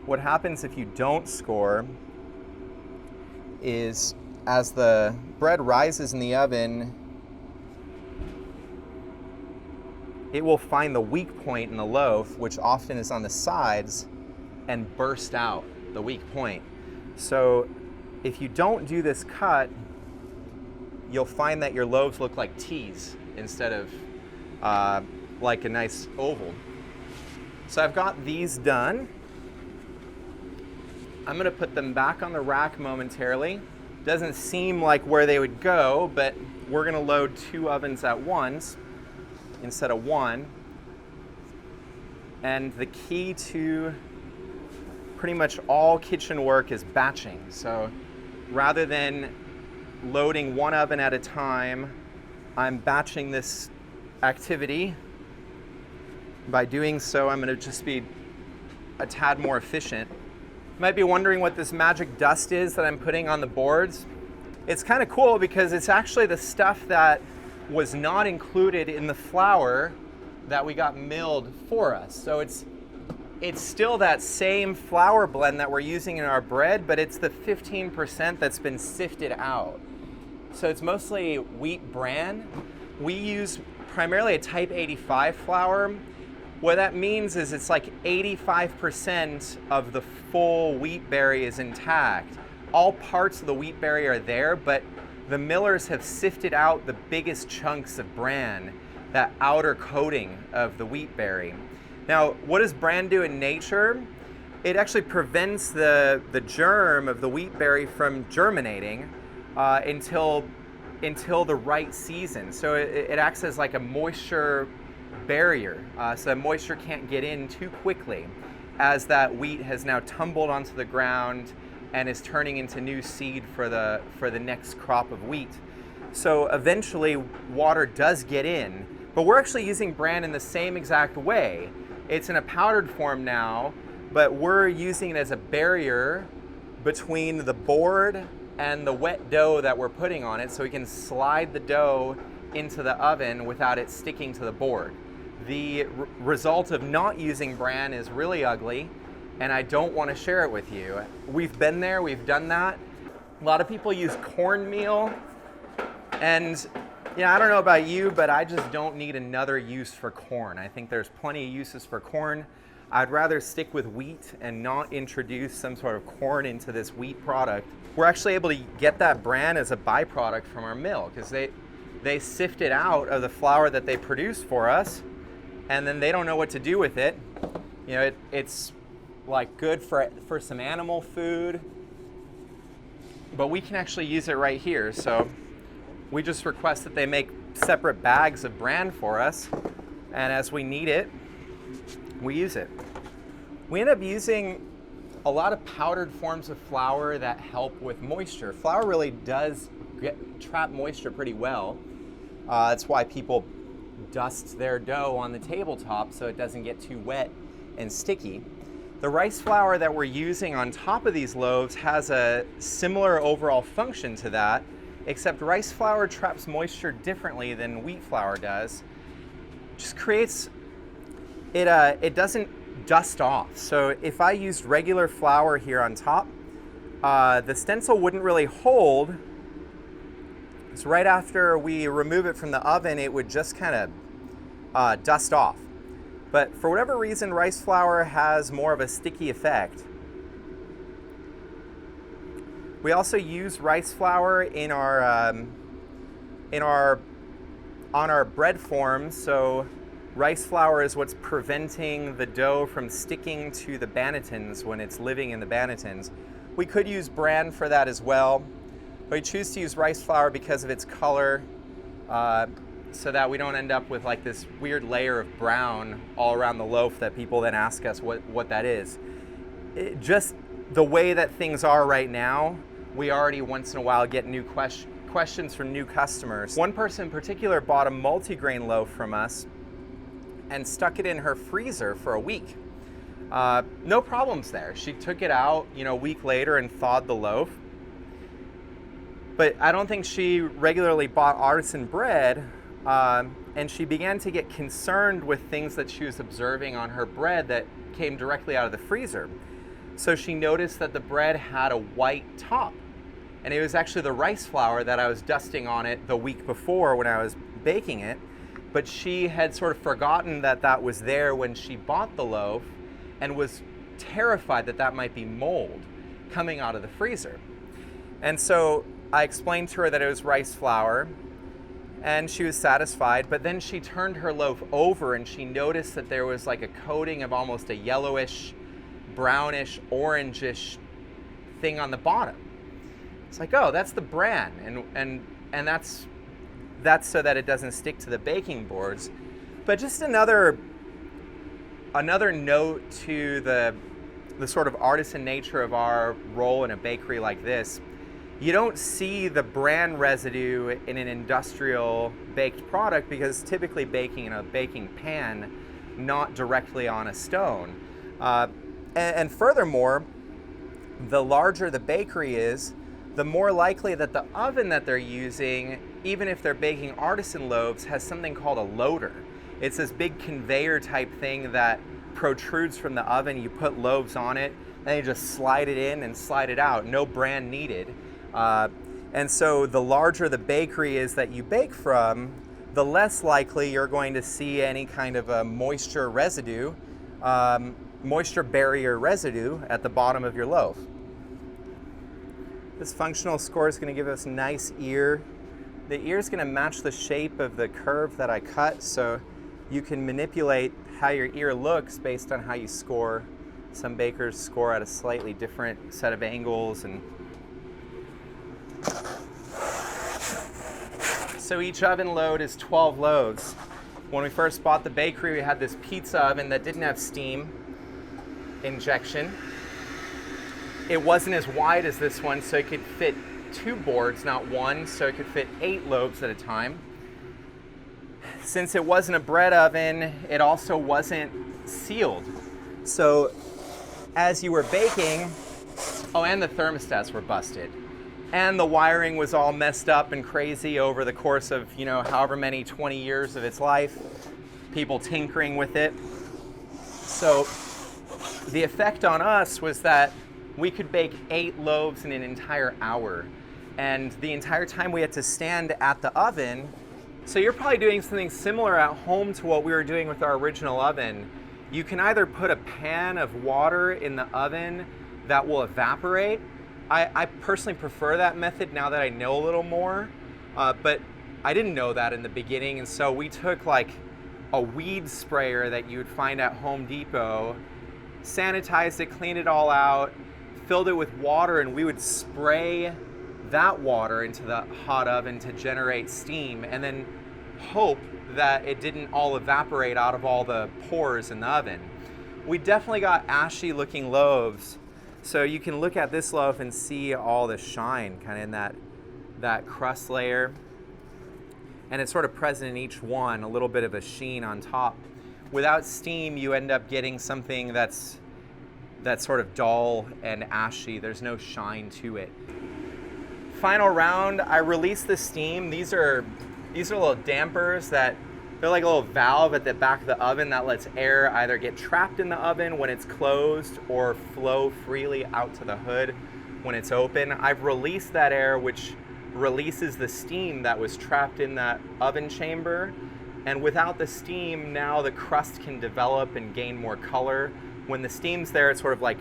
What happens if you don't score is as the bread rises in the oven, it will find the weak point in the loaf, which often is on the sides, and burst out the weak point. So if you don't do this cut, you'll find that your loaves look like T's instead of like a nice oval. So I've got these done. I'm gonna put them back on the rack momentarily. Doesn't seem like where they would go, but we're gonna load 2 ovens at once instead of 1. And the key to pretty much all kitchen work is batching. So rather than loading 1 oven at a time, I'm batching this activity. By doing so, I'm gonna just be a tad more efficient. You might be wondering what this magic dust is that I'm putting on the boards. It's kind of cool because it's actually the stuff that was not included in the flour that we got milled for us. So it's still that same flour blend that we're using in our bread, but it's the 15% that's been sifted out. So it's mostly wheat bran. We use primarily a type 85 flour. What that means is it's like 85% of the full wheat berry is intact. All parts of the wheat berry are there, but the millers have sifted out the biggest chunks of bran, that outer coating of the wheat berry. Now, what does bran do in nature? It actually prevents the germ of the wheat berry from germinating until the right season. So it acts as like a moisture barrier, so that moisture can't get in too quickly as that wheat has now tumbled onto the ground and is turning into new seed for the next crop of wheat. So eventually water does get in, but we're actually using bran in the same exact way. It's in a powdered form now, but we're using it as a barrier between the board and the wet dough that we're putting on it, so we can slide the dough into the oven without it sticking to the board. The result of not using bran is really ugly, and I don't want to share it with you. We've been there, we've done that. A lot of people use cornmeal, and I don't know about you, but I just don't need another use for corn. I think there's plenty of uses for corn. I'd rather stick with wheat and not introduce some sort of corn into this wheat product. We're actually able to get that bran as a byproduct from our mill because they sift it out of the flour that they produce for us, and then they don't know what to do with it. It's like good for some animal food, but we can actually use it right here. So we just request that they make separate bags of bran for us, and as we need it, we use it. We end up using a lot of powdered forms of flour that help with moisture. Flour really does trap moisture pretty well. That's why people dust their dough on the tabletop so it doesn't get too wet and sticky. The rice flour that we're using on top of these loaves has a similar overall function to that, except rice flour traps moisture differently than wheat flour does. Just creates, it doesn't dust off. So if I used regular flour here on top, the stencil wouldn't really hold. So right after we remove it from the oven, it would just kind of dust off. But for whatever reason, rice flour has more of a sticky effect. We also use rice flour on our bread forms. So rice flour is what's preventing the dough from sticking to the bannetons when it's living in the bannetons. We could use bran for that as well, but we choose to use rice flour because of its color, so that we don't end up with like this weird layer of brown all around the loaf that people then ask us what that is. Just the way that things are right now, we already once in a while get new questions from new customers. One person in particular bought a multigrain loaf from us and stuck it in her freezer for a week. No problems there. She took it out, a week later and thawed the loaf. But I don't think she regularly bought artisan bread, and she began to get concerned with things that she was observing on her bread that came directly out of the freezer. So she noticed that the bread had a white top, and it was actually the rice flour that I was dusting on it the week before when I was baking it. But she had sort of forgotten that that was there when she bought the loaf, and was terrified that that might be mold coming out of the freezer. And so I explained to her that it was rice flour, and she was satisfied, but then she turned her loaf over and she noticed that there was like a coating of almost a yellowish, brownish, orangish thing on the bottom. It's like, oh, that's the bran, and that's so that it doesn't stick to the baking boards. But just another note to the sort of artisan nature of our role in a bakery like this. You don't see the bran residue in an industrial baked product because typically baking in a baking pan, not directly on a stone. And furthermore, the larger the bakery is, the more likely that the oven that they're using, even if they're baking artisan loaves, has something called a loader. It's this big conveyor type thing that protrudes from the oven. You put loaves on it, and you just slide it in and slide it out. No bran needed. And so the larger the bakery is that you bake from, the less likely you're going to see any kind of a moisture barrier residue at the bottom of your loaf. This functional score is going to give us a nice ear. The ear is going to match the shape of the curve that I cut, so you can manipulate how your ear looks based on how you score. Some bakers score at a slightly different set of angles, and so each oven load is 12 loaves. When we first bought the bakery, we had this pizza oven that didn't have steam injection. It wasn't as wide as this one, so it could fit 2 boards, not one, so it could fit 8 loaves at a time. Since it wasn't a bread oven, it also wasn't sealed. So as you were baking, and the thermostats were busted. And the wiring was all messed up and crazy over the course of, however many 20 years of its life, people tinkering with it. So the effect on us was that we could bake 8 loaves in an entire hour. And the entire time we had to stand at the oven. So you're probably doing something similar at home to what we were doing with our original oven. You can either put a pan of water in the oven that will evaporate. I personally prefer that method now that I know a little more, but I didn't know that in the beginning, and so we took like a weed sprayer that you would find at Home Depot, sanitized it, cleaned it all out, filled it with water, and we would spray that water into the hot oven to generate steam, and then hope that it didn't all evaporate out of all the pores in the oven. We definitely got ashy looking loaves. So you can look at this loaf and see all the shine kind of in that crust layer. And it's sort of present in each one, a little bit of a sheen on top. Without steam, you end up getting something that's sort of dull and ashy. There's no shine to it. Final round, I released the steam. These are little dampers they're like a little valve at the back of the oven that lets air either get trapped in the oven when it's closed or flow freely out to the hood when it's open. I've released that air, which releases the steam that was trapped in that oven chamber. And without the steam, now the crust can develop and gain more color. When the steam's there, it sort of like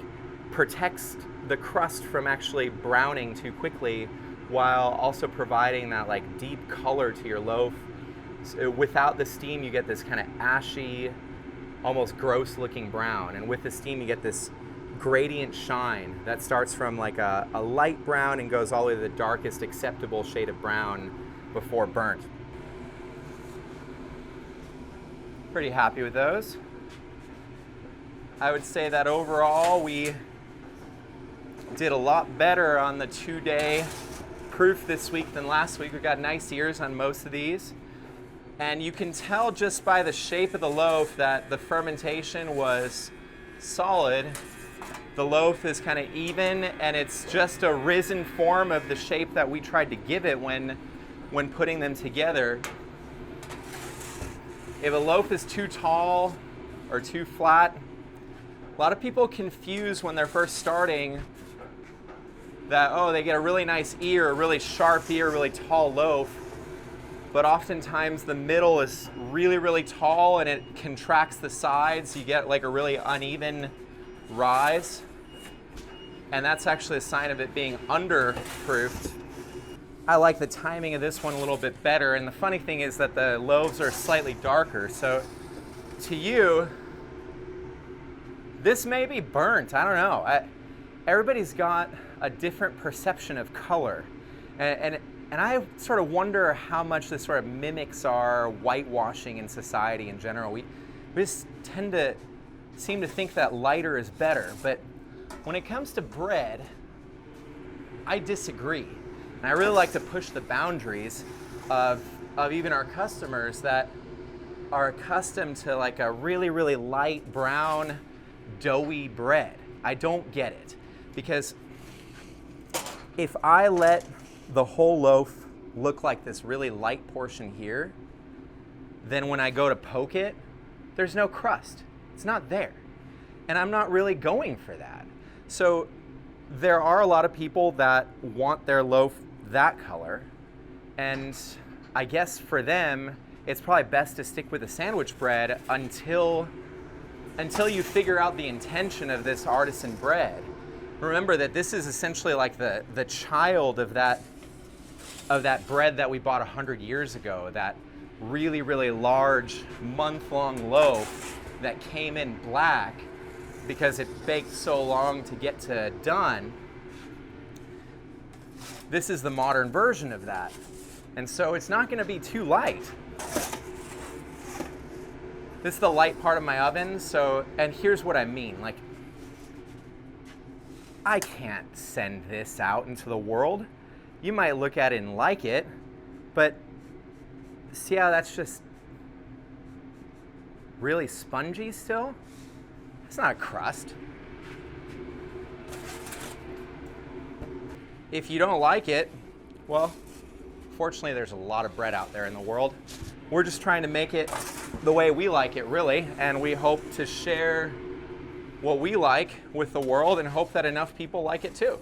protects the crust from actually browning too quickly, while also providing that like deep color to your loaf. So without the steam, you get this kind of ashy, almost gross looking brown. And with the steam, you get this gradient shine that starts from like a light brown and goes all the way to the darkest acceptable shade of brown before burnt. Pretty happy with those. I would say that overall we did a lot better on the 2-day proof this week than last week. We got nice ears on most of these. And you can tell just by the shape of the loaf that the fermentation was solid. The loaf is kind of even, and it's just a risen form of the shape that we tried to give it when putting them together. If a loaf is too tall or too flat, a lot of people confuse when they're first starting that, oh, they get a really nice ear, a really sharp ear, a really tall loaf. But oftentimes the middle is really, really tall and it contracts the sides. You get like a really uneven rise. And that's actually a sign of it being underproofed. I like the timing of this one a little bit better. And the funny thing is that the loaves are slightly darker. So to you, this may be burnt. I don't know. Everybody's got a different perception of color. And I sort of wonder how much this sort of mimics our whitewashing in society in general. We just tend to seem to think that lighter is better. But when it comes to bread, I disagree. And I really like to push the boundaries of even our customers that are accustomed to like a really, really light brown, doughy bread. I don't get it. Because if I let the whole loaf look like this really light portion here, then when I go to poke it, there's no crust. It's not there. And I'm not really going for that. So there are a lot of people that want their loaf that color. And I guess for them, it's probably best to stick with the sandwich bread until you figure out the intention of this artisan bread. Remember that this is essentially like the child of that bread that we bought 100 years ago, that really, really large month-long loaf that came in black because it baked so long to get to done. This is the modern version of that. And so it's not going to be too light. This is the light part of my oven. And here's what I mean. Like, I can't send this out into the world. You might look at it and like it, but see how that's just really spongy still? It's not a crust. If you don't like it, well, fortunately there's a lot of bread out there in the world. We're just trying to make it the way we like it, really, and we hope to share what we like with the world and hope that enough people like it too.